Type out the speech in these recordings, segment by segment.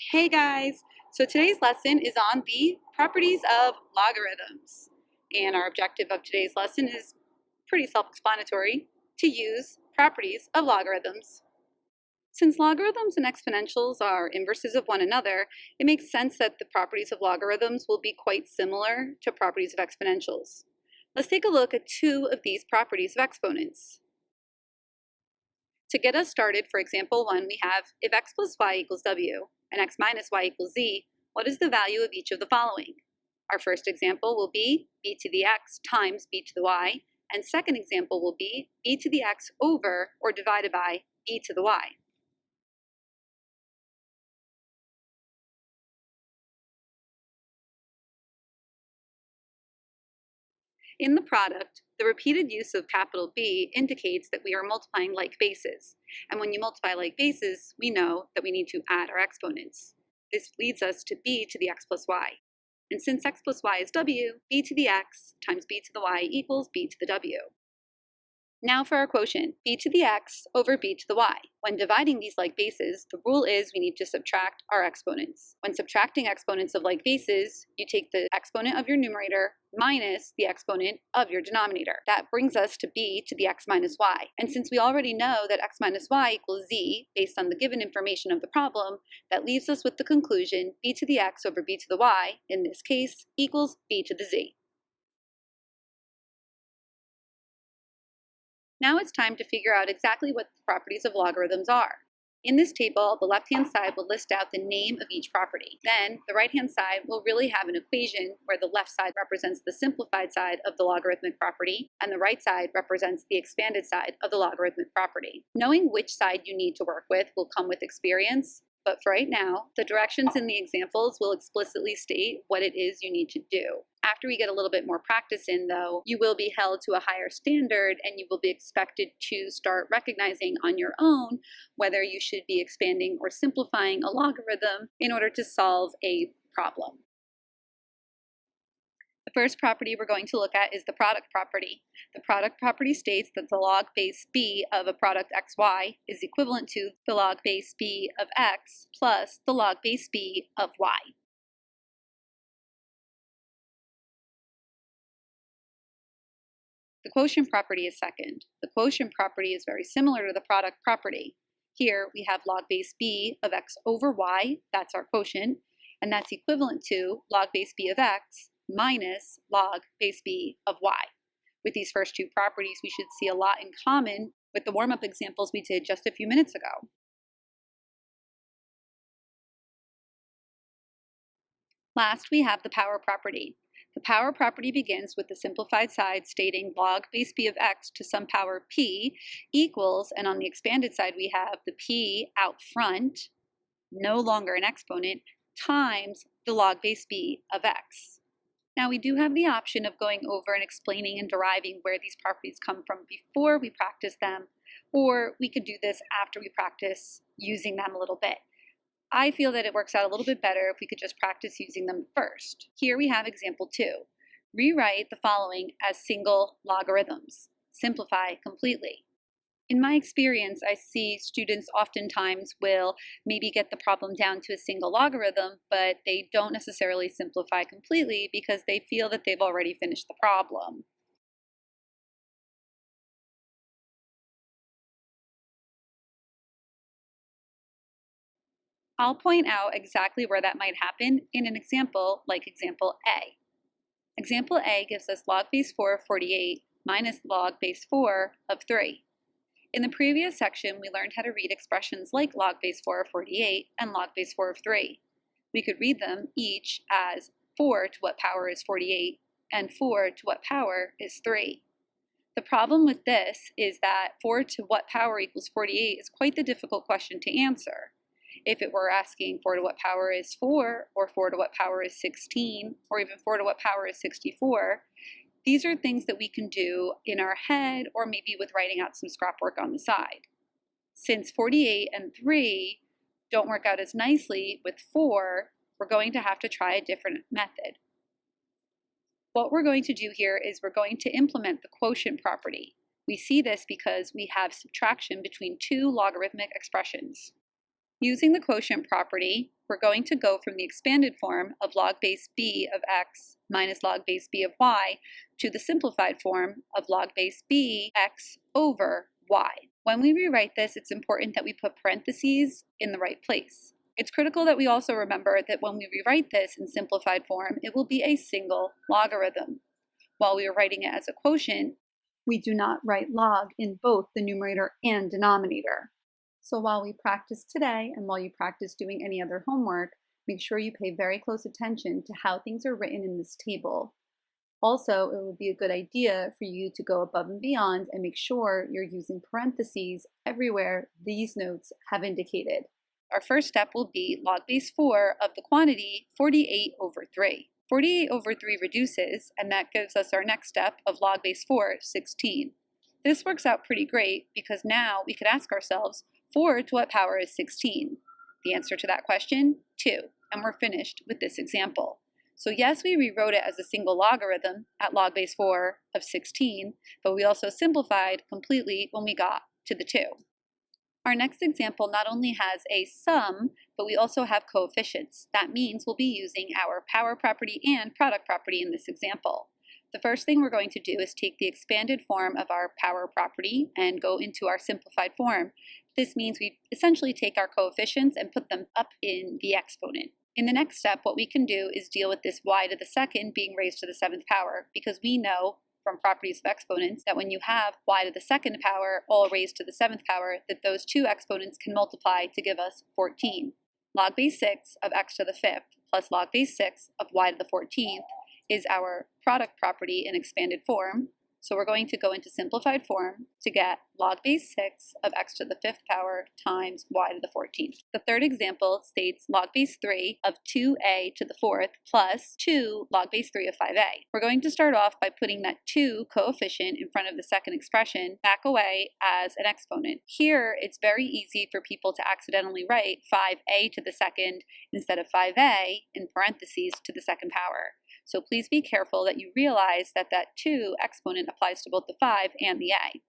Hey guys! So today's lesson is on the properties of logarithms. And our objective of today's lesson is pretty self-explanatory: to use properties of logarithms. Since logarithms and exponentials are inverses of one another, it makes sense that the properties of logarithms will be quite similar to properties of exponentials. Let's take a look at two of these properties of exponents. To get us started, for example 1, we have if x plus y equals w and x minus y equals z, what is the value of each of the following? Our first example will be b to the x times b to the y, and second example will be b to the x over or divided by b to the y. In the product, the repeated use of capital B indicates that we are multiplying like bases. And when you multiply like bases, we know that we need to add our exponents. This leads us to b to the x plus y. And since x plus y is w, b to the x times b to the y equals b to the w. Now for our quotient, b to the x over b to the y. When dividing these like bases, the rule is we need to subtract our exponents. When subtracting exponents of like bases, you take the exponent of your numerator minus the exponent of your denominator. That brings us to b to the x minus y. And since we already know that x minus y equals z based on the given information of the problem, that leaves us with the conclusion b to the x over b to the y, in this case, equals b to the z. Now it's time to figure out exactly what the properties of logarithms are. In this table, the left-hand side will list out the name of each property. Then, the right-hand side will really have an equation where the left side represents the simplified side of the logarithmic property, and the right side represents the expanded side of the logarithmic property. Knowing which side you need to work with will come with experience, but for right now, the directions in the examples will explicitly state what it is you need to do. After we get a little bit more practice in, though, you will be held to a higher standard and you will be expected to start recognizing on your own whether you should be expanding or simplifying a logarithm in order to solve a problem. The first property we're going to look at is the product property. The product property states that the log base b of a product xy is equivalent to the log base b of x plus the log base b of y. The quotient property is second. The quotient property is very similar to the product property. Here we have log base b of x over y, that's our quotient, and that's equivalent to log base b of x minus log base b of y. With these first two properties, we should see a lot in common with the warm-up examples we did just a few minutes ago. Last, we have the power property. The power property begins with the simplified side stating log base b of x to some power p equals, and on the expanded side we have the p out front, no longer an exponent, times the log base b of x. Now we do have the option of going over and explaining and deriving where these properties come from before we practice them, or we could do this after we practice using them a little bit. I feel that it works out a little bit better if we could just practice using them first. Here we have example 2. Rewrite the following as single logarithms. Simplify completely. In my experience, I see students oftentimes will maybe get the problem down to a single logarithm, but they don't necessarily simplify completely because they feel that they've already finished the problem. I'll point out exactly where that might happen in an example like example A. Example A gives us log base 4 of 48 minus log base 4 of 3. In the previous section, we learned how to read expressions like log base 4 of 48 and log base 4 of 3. We could read them each as 4 to what power is 48 and 4 to what power is 3. The problem with this is that 4 to what power equals 48 is quite the difficult question to answer. If it were asking 4 to what power is 4, or 4 to what power is 16, or even 4 to what power is 64, these are things that we can do in our head or maybe with writing out some scrap work on the side. Since 48 and 3 don't work out as nicely with 4, we're going to have to try a different method. What we're going to do here is we're going to implement the quotient property. We see this because we have subtraction between two logarithmic expressions. Using the quotient property, we're going to go from the expanded form of log base b of x minus log base b of y to the simplified form of log base b x over y. When we rewrite this, it's important that we put parentheses in the right place. It's critical that we also remember that when we rewrite this in simplified form, it will be a single logarithm. While we are writing it as a quotient, we do not write log in both the numerator and denominator. So while we practice today and while you practice doing any other homework, make sure you pay very close attention to how things are written in this table. Also, it would be a good idea for you to go above and beyond and make sure you're using parentheses everywhere these notes have indicated. Our first step will be log base 4 of the quantity 48 over 3. 48 over 3 reduces, and that gives us our next step of log base 4, 16. This works out pretty great because now we could ask ourselves, 4 to what power is 16? The answer to that question, 2, and we're finished with this example. So yes, we rewrote it as a single logarithm at log base 4 of 16, but we also simplified completely when we got to the 2. Our next example not only has a sum, but we also have coefficients. That means we'll be using our power property and product property in this example. The first thing we're going to do is take the expanded form of our power property and go into our simplified form. This means we essentially take our coefficients and put them up in the exponent. In the next step, what we can do is deal with this y to the second being raised to the 7th power, because we know from properties of exponents that when you have y to the 2nd power all raised to the 7th power, that those two exponents can multiply to give us 14. Log base 6 of x to the 5th plus log base 6 of y to the 14th is our product property in expanded form. So we're going to go into simplified form to get log base 6 of x to the 5th power times y to the 14th. The third example states log base 3 of 2a to the 4th plus 2 log base 3 of 5a. We're going to start off by putting that 2 coefficient in front of the second expression back away as an exponent. Here, it's very easy for people to accidentally write 5a to the second instead of 5a in parentheses to the second power. So please be careful that you realize that that 2 exponent applies to both the 5 and the a.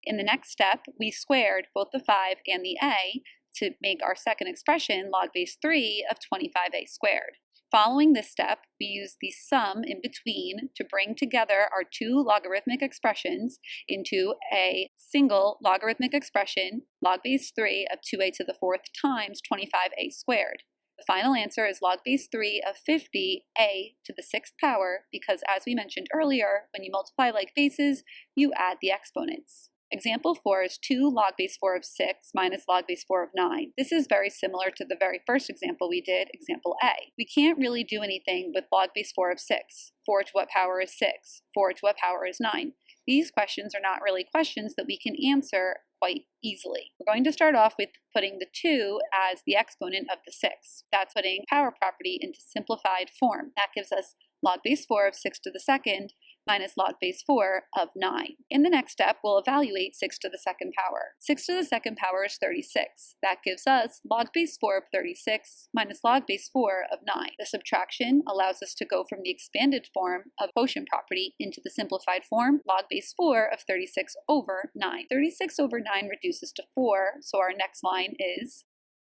In the next step, we squared both the 5 and the a to make our second expression log base 3 of 25a squared. Following this step, we use the sum in between to bring together our two logarithmic expressions into a single logarithmic expression, log base 3 of 2a to the 4th times 25a squared. The final answer is log base 3 of 50a to the 6th power because, as we mentioned earlier, when you multiply like bases, you add the exponents. Example 4 is 2 log base 4 of 6 minus log base 4 of 9. This is very similar to the very first example we did, example A. We can't really do anything with log base 4 of 6. 4 to what power is 6? 4 to what power is 9? These questions are not really questions that we can answer quite easily. We're going to start off with putting the 2 as the exponent of the 6. That's putting power property into simplified form. That gives us log base 4 of 6 to the 2nd minus log base 4 of 9. In the next step, we'll evaluate 6 to the 2nd power. 6 to the 2nd power is 36. That gives us log base 4 of 36 minus log base 4 of 9. The subtraction allows us to go from the expanded form of quotient property into the simplified form, log base 4 of 36 over 9. 36 over 9 reduces to 4, so our next line is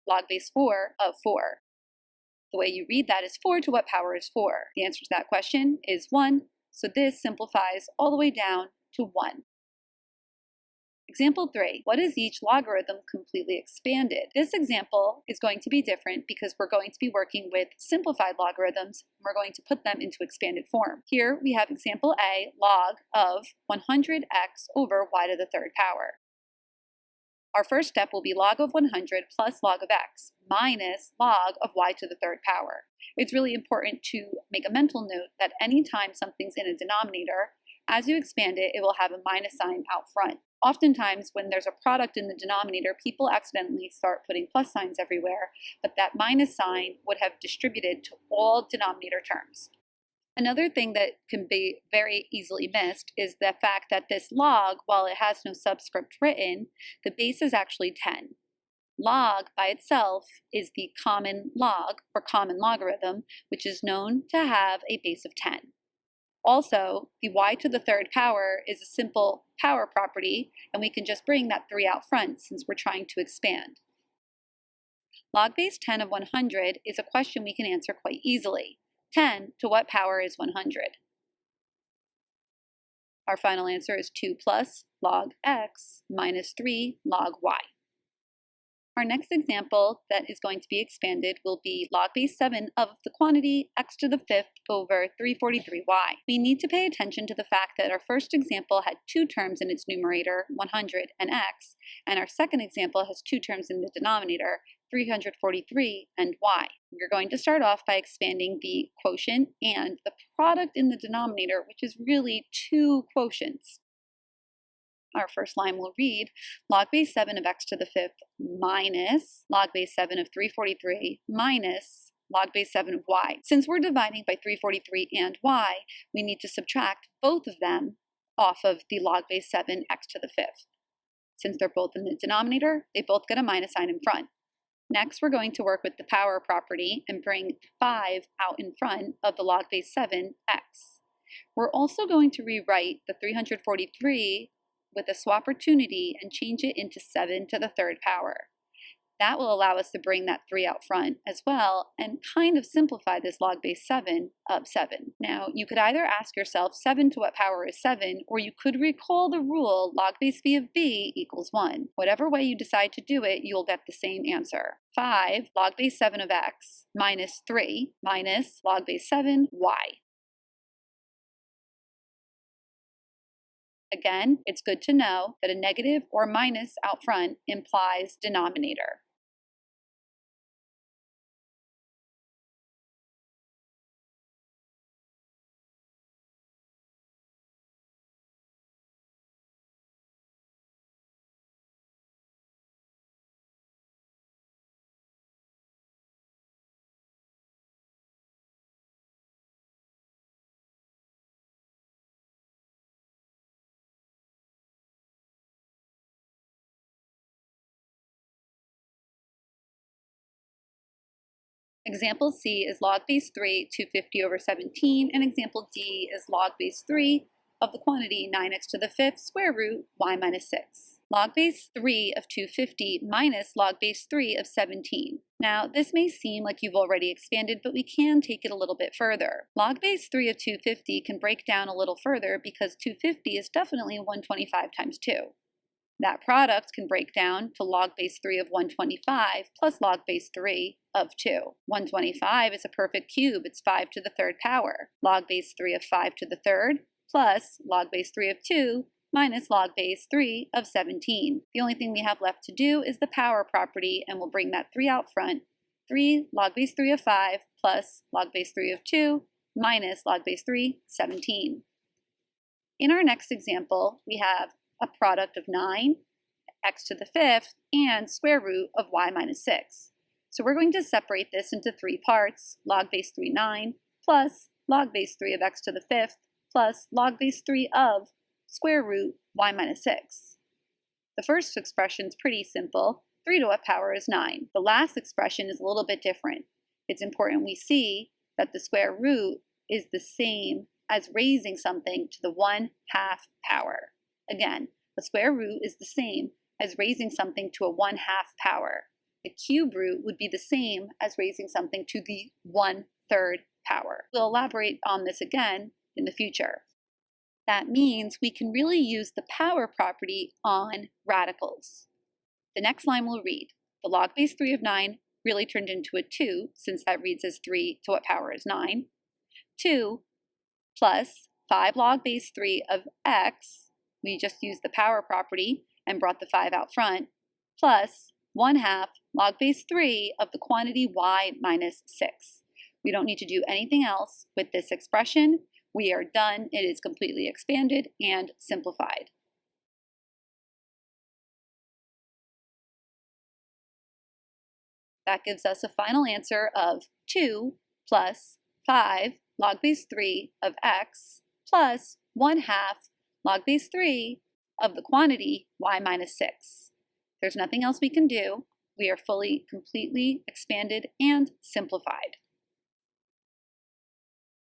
log base 4 of 4. The way you read that is 4 to what power is 4? The answer to that question is 1. So this simplifies all the way down to 1. Example 3, what is each logarithm completely expanded? This example is going to be different because we're going to be working with simplified logarithms. We're going to put them into expanded form. Here we have example A, log of 100x over y to the 3rd power. Our first step will be log of 100 plus log of x minus log of y to the 3rd power. It's really important to make a mental note that anytime something's in a denominator, as you expand it, it will have a minus sign out front. Oftentimes, when there's a product in the denominator, people accidentally start putting plus signs everywhere, but that minus sign would have distributed to all denominator terms. Another thing that can be very easily missed is the fact that this log, while it has no subscript written, the base is actually 10. Log by itself is the common log or common logarithm, which is known to have a base of 10. Also, the y to the 3rd power is a simple power property, and we can just bring that 3 out front since we're trying to expand. Log base 10 of 100 is a question we can answer quite easily. 10 to what power is 100? Our final answer is 2 plus log x minus 3 log y. Our next example that is going to be expanded will be log base 7 of the quantity x to the 5th over 343y. We need to pay attention to the fact that our first example had two terms in its numerator, 100 and x, and our second example has two terms in the denominator, 343 and y. We're going to start off by expanding the quotient and the product in the denominator, which is really two quotients. Our first line will read log base 7 of x to the 5th minus log base 7 of 343 minus log base 7 of y. Since we're dividing by 343 and y, we need to subtract both of them off of the log base 7 x to the 5th. Since they're both in the denominator, they both get a minus sign in front. Next, we're going to work with the power property and bring 5 out in front of the log base 7 x. We're also going to rewrite the 343 with a swap opportunity and change it into 7 to the 3rd power. That will allow us to bring that 3 out front as well and kind of simplify this log base 7 of 7. Now, you could either ask yourself 7 to what power is 7, or you could recall the rule log base b of b equals 1. Whatever way you decide to do it, you'll get the same answer. 5 log base 7 of x minus 3 minus log base 7 y. Again, it's good to know that a negative or minus out front implies denominator. Example C is log base 3, 250 over 17, and example D is log base 3 of the quantity 9x to the 5th square root y minus 6. Log base 3 of 250 minus log base 3 of 17. Now, this may seem like you've already expanded, but we can take it a little bit further. Log base 3 of 250 can break down a little further because 250 is definitely 125 times 2. That product can break down to log base 3 of 125 plus log base 3 of 2. 125 is a perfect cube. It's 5 to the 3rd power. Log base 3 of 5 to the 3rd plus log base 3 of 2 minus log base 3 of 17. The only thing we have left to do is the power property, and we'll bring that 3 out front. 3 log base 3 of 5 plus log base 3 of 2 minus log base 3, 17. In our next example, we have a product of 9, x to the 5th, and square root of y minus 6. So we're going to separate this into 3 parts, log base 3, 9, plus log base 3 of x to the 5th, plus log base 3 of square root y minus 6. The first expression is pretty simple. 3 to what power is 9? The last expression is a little bit different. It's important we see that the square root is the same as raising something to the 1/2 power. Again, the square root is the same as raising something to a 1/2 power. The cube root would be the same as raising something to the 1/3 power. We'll elaborate on this again in the future. That means we can really use the power property on radicals. The next line will read, the log base 3 of 9 really turned into a 2, since that reads as 3 to what power is 9. 2 plus 5 log base 3 of x, we just used the power property and brought the 5 out front, plus 1/2 log base 3 of the quantity y minus 6. We don't need to do anything else with this expression. We are done. It is completely expanded and simplified. That gives us a final answer of 2 plus 5 log base 3 of x plus 1/2 log base 3 of the quantity y minus 6. There's nothing else we can do. We are fully, completely expanded and simplified.